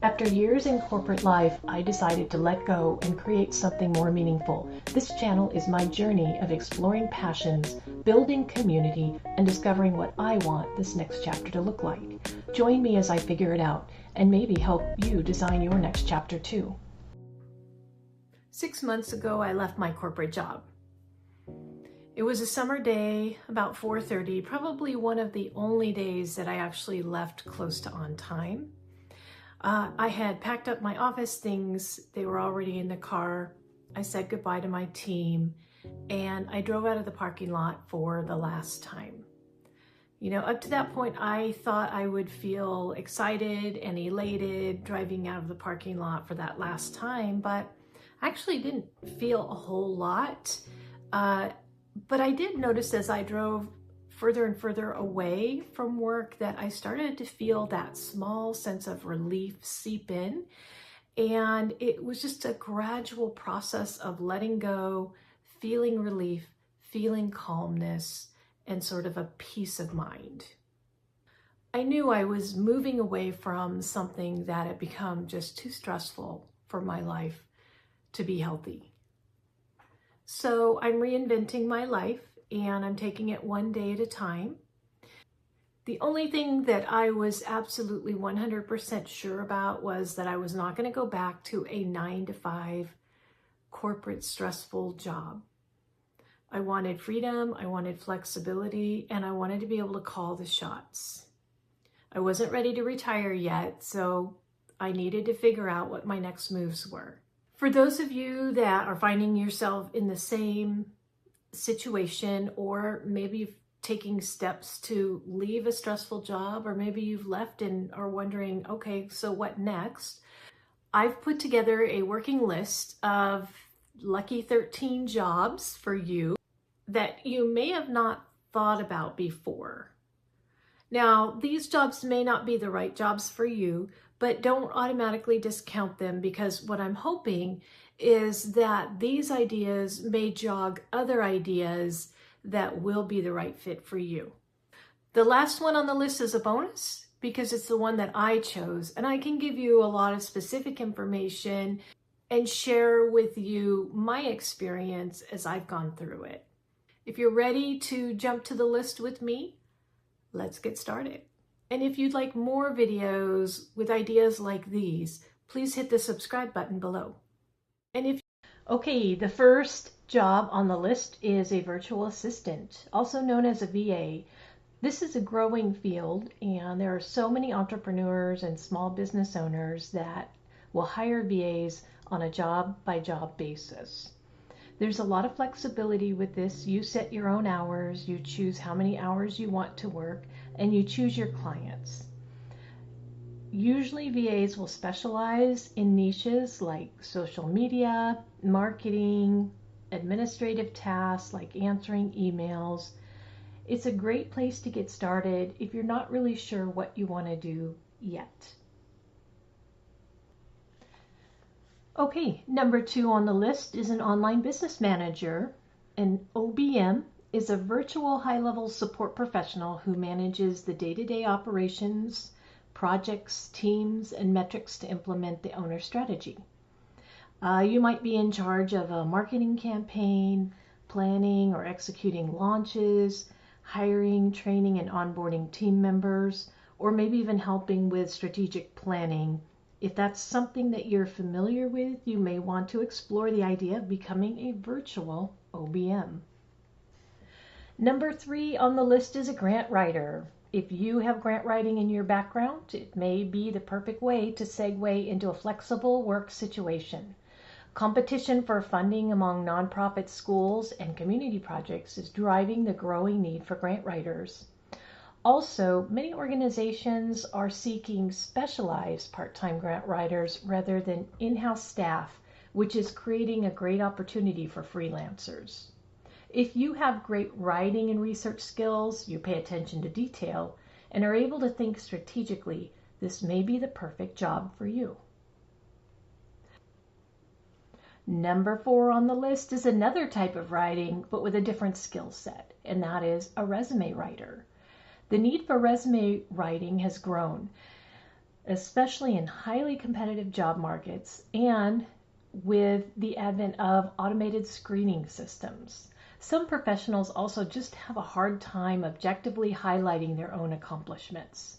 After years in corporate life, I decided to let go and create something more meaningful. This channel is my journey of exploring passions, building community, and discovering what I want this next chapter to look like. Join me as I figure it out and maybe help you design your next chapter too. 6 months ago, I left my corporate job. It was a summer day, about 4:30, probably one of the only days that I actually left close to on time. I had packed up my office things. They were already in the car. I said goodbye to my team and I drove out of the parking lot for the last time. You know, up to that point, I thought I would feel excited and elated driving out of the parking lot for that last time, but I actually didn't feel a whole lot. But I did notice as I drove further and further away from work that I started to feel that small sense of relief seep in. And it was just a gradual process of letting go, feeling relief, feeling calmness, and sort of a peace of mind. I knew I was moving away from something that had become just too stressful for my life to be healthy. So I'm reinventing my life and I'm taking it one day at a time. The only thing that I was absolutely 100% sure about was that I was not going to go back to a 9-to-5 corporate stressful job. I wanted freedom, I wanted flexibility, and I wanted to be able to call the shots. I wasn't ready to retire yet, so I needed to figure out what my next moves were. For those of you that are finding yourself in the same situation, or maybe you're taking steps to leave a stressful job, or maybe you've left and are wondering, okay, so what next? I've put together a working list of lucky 13 jobs for you that you may have not thought about before. Now, these jobs may not be the right jobs for you, but don't automatically discount them, because what I'm hoping is that these ideas may jog other ideas that will be the right fit for you. The last one on the list is a bonus because it's the one that I chose, and I can give you a lot of specific information and share with you my experience as I've gone through it. If you're ready to jump to the list with me, let's get started. And if you'd like more videos with ideas like these, please hit the subscribe button below. Okay, the first job on the list is a virtual assistant, also known as a VA. This is a growing field, and there are so many entrepreneurs and small business owners that will hire VAs on a job-by-job basis. There's a lot of flexibility with this. You set your own hours, you choose how many hours you want to work, and you choose your clients. Usually VAs will specialize in niches like social media, marketing, administrative tasks like answering emails. It's a great place to get started if you're not really sure what you want to do yet. Okay, number 2 on the list is an online business manager. An OBM is a virtual high-level support professional who manages the day-to-day operations, projects, teams, and metrics to implement the owner strategy. You might be in charge of a marketing campaign, planning or executing launches, hiring, training, and onboarding team members, or maybe even helping with strategic planning. If that's something that you're familiar with, you may want to explore the idea of becoming a virtual OBM. Number 3 on the list is a grant writer. If you have grant writing in your background, it may be the perfect way to segue into a flexible work situation. Competition for funding among nonprofit schools and community projects is driving the growing need for grant writers. Also, many organizations are seeking specialized part-time grant writers rather than in-house staff, which is creating a great opportunity for freelancers. If you have great writing and research skills, you pay attention to detail, and are able to think strategically, this may be the perfect job for you. Number 4 on the list is another type of writing, but with a different skill set, and that is a resume writer. The need for resume writing has grown. especially in highly competitive job markets and with the advent of automated screening systems. Some professionals also just have a hard time objectively highlighting their own accomplishments.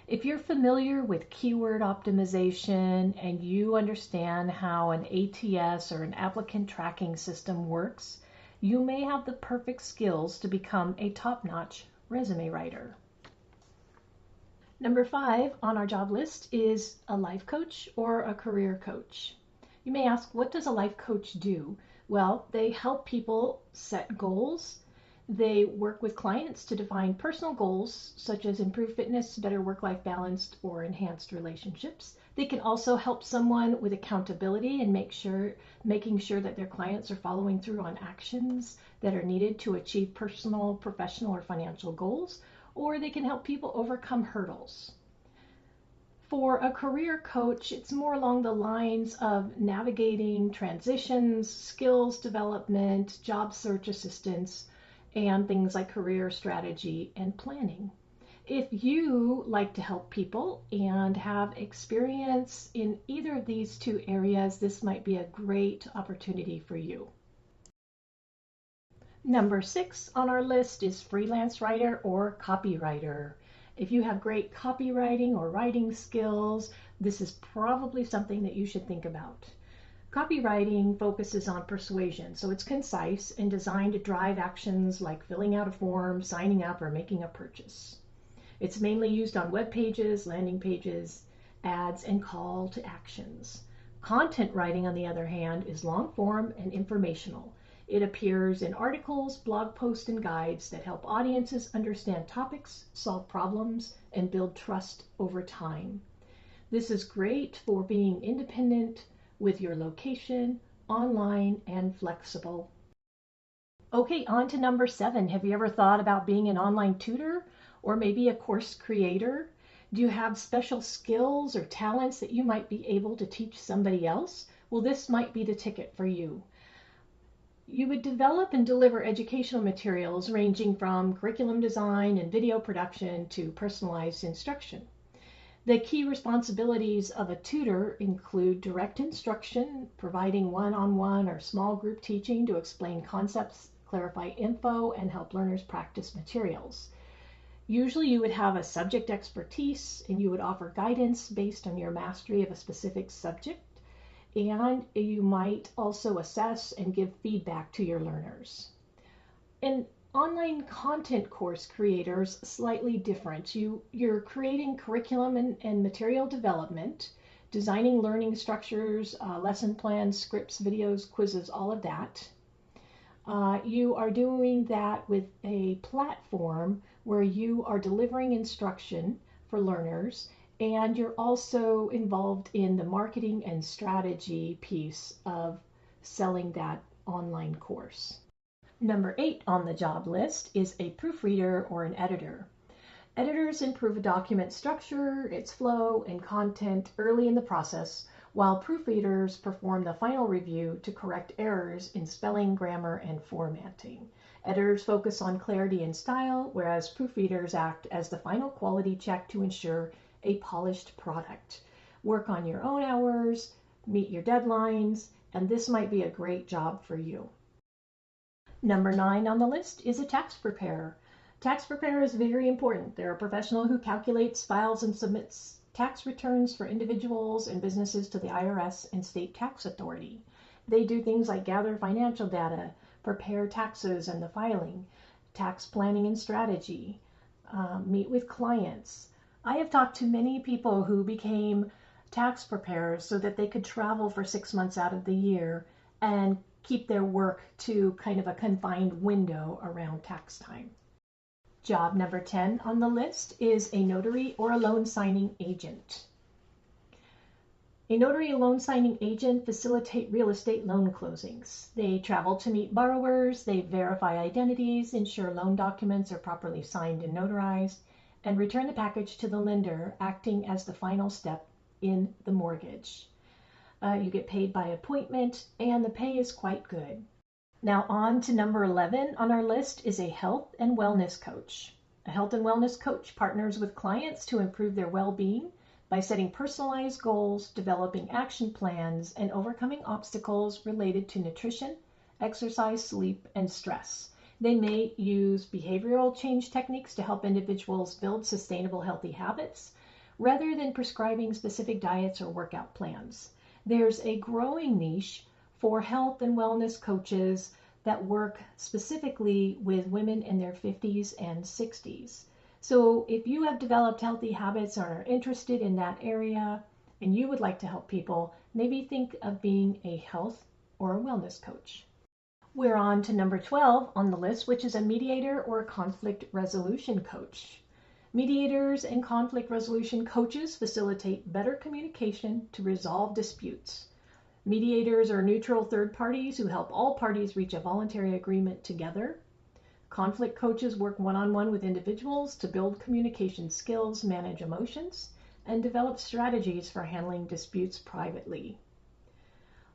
If you're familiar with keyword optimization and you understand how an ATS or an applicant tracking system works, you may have the perfect skills to become a top-notch resume writer. Number 5 on our job list is a life coach or a career coach. You may ask, what does a life coach do? Well, they help people set goals. They work with clients to define personal goals, such as improved fitness, better work-life balance, or enhanced relationships. They can also help someone with accountability and making sure that their clients are following through on actions that are needed to achieve personal, professional, or financial goals, or they can help people overcome hurdles. For a career coach, it's more along the lines of navigating transitions, skills development, job search assistance, and things like career strategy and planning. If you like to help people and have experience in either of these two areas, this might be a great opportunity for you. Number 6 on our list is freelance writer or copywriter. If you have great copywriting or writing skills, this is probably something that you should think about. Copywriting focuses on persuasion, so it's concise and designed to drive actions like filling out a form, signing up, or making a purchase. It's mainly used on web pages, landing pages, ads, and call to actions. Content writing, on the other hand, is long form and informational. It appears in articles, blog posts, and guides that help audiences understand topics, solve problems, and build trust over time. This is great for being independent with your location, online, and flexible. Okay, on to number 7. Have you ever thought about being an online tutor or maybe a course creator? Do you have special skills or talents that you might be able to teach somebody else? Well, this might be the ticket for you. You would develop and deliver educational materials ranging from curriculum design and video production to personalized instruction. The key responsibilities of a tutor include direct instruction, providing one-on-one or small group teaching to explain concepts, clarify info, and help learners practice materials. Usually you would have a subject expertise and you would offer guidance based on your mastery of a specific subject. And you might also assess and give feedback to your learners. And online content course creators, slightly different. You're creating curriculum and material development, designing learning structures, lesson plans, scripts, videos, quizzes, all of that. You are doing that with a platform where you are delivering instruction for learners, and you're also involved in the marketing and strategy piece of selling that online course. Number 8 on the job list is a proofreader or an editor. Editors improve a document structure, its flow, and content early in the process, while proofreaders perform the final review to correct errors in spelling, grammar, and formatting. Editors focus on clarity and style, whereas proofreaders act as the final quality check to ensure a polished product. Work on your own hours, meet your deadlines, and this might be a great job for you. Number 9 on the list is a tax preparer. Tax preparer is very important. They're a professional who calculates, files, and submits tax returns for individuals and businesses to the IRS and state tax authority. They do things like gather financial data, prepare taxes and the filing, tax planning and strategy, meet with clients. I have talked to many people who became tax preparers so that they could travel for 6 months out of the year and keep their work to kind of a confined window around tax time. Job number 10 on the list is a notary or a loan signing agent. A notary and loan signing agent facilitate real estate loan closings. They travel to meet borrowers, they verify identities, ensure loan documents are properly signed and notarized, and return the package to the lender, acting as the final step in the mortgage. You get paid by appointment, and the pay is quite good. Now on to number 11 on our list is a health and wellness coach. A health and wellness coach partners with clients to improve their well-being, by setting personalized goals, developing action plans, and overcoming obstacles related to nutrition, exercise, sleep, and stress. They may use behavioral change techniques to help individuals build sustainable healthy habits rather than prescribing specific diets or workout plans. There's a growing niche for health and wellness coaches that work specifically with women in their 50s and 60s. So if you have developed healthy habits or are interested in that area and you would like to help people, maybe think of being a health or a wellness coach. We're on to number 12 on the list, which is a mediator or a conflict resolution coach. Mediators and conflict resolution coaches facilitate better communication to resolve disputes. Mediators are neutral third parties who help all parties reach a voluntary agreement together. Conflict coaches work one-on-one with individuals to build communication skills, manage emotions, and develop strategies for handling disputes privately.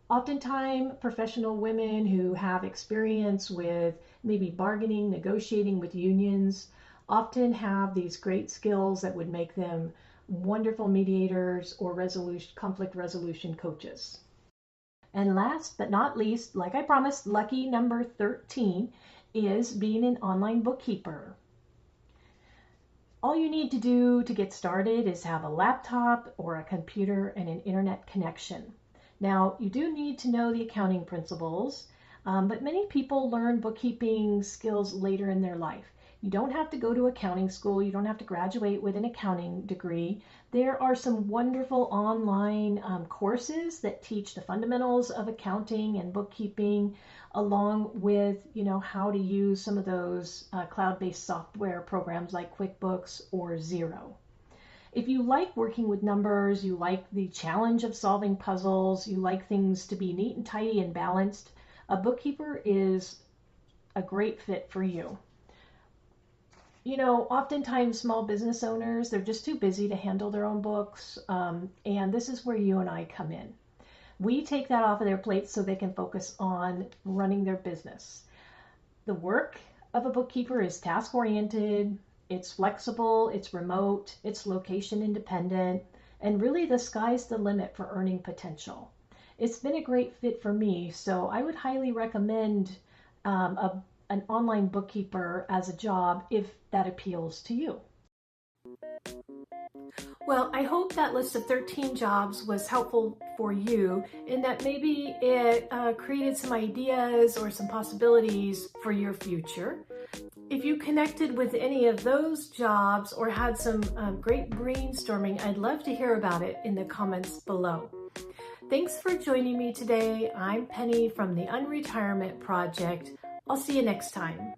Oftentimes, professional women who have experience with maybe bargaining, negotiating with unions, often have these great skills that would make them wonderful mediators or conflict resolution coaches. And last but not least, like I promised, lucky number 13 is being an online bookkeeper. All you need to do to get started is have a laptop or a computer and an internet connection. Now, you do need to know the accounting principles, but many people learn bookkeeping skills later in their life. You don't have to go to accounting school. You don't have to graduate with an accounting degree. There are some wonderful online courses that teach the fundamentals of accounting and bookkeeping, along with, how to use some of those cloud-based software programs like QuickBooks or Xero. If you like working with numbers, you like the challenge of solving puzzles, you like things to be neat and tidy and balanced, a bookkeeper is a great fit for you. Oftentimes small business owners, they're just too busy to handle their own books, and this is where you and I come in. We take that off of their plates so they can focus on running their business. The work of a bookkeeper is task-oriented, it's flexible, it's remote, it's location independent, and really the sky's the limit for earning potential. It's been a great fit for me, so I would highly recommend an online bookkeeper as a job if that appeals to you. Well, I hope that list of 13 jobs was helpful for you and that maybe it created some ideas or some possibilities for your future. If you connected with any of those jobs or had some great brainstorming, I'd love to hear about it in the comments below. Thanks for joining me today. I'm Penny from the Unretirement Project. I'll see you next time.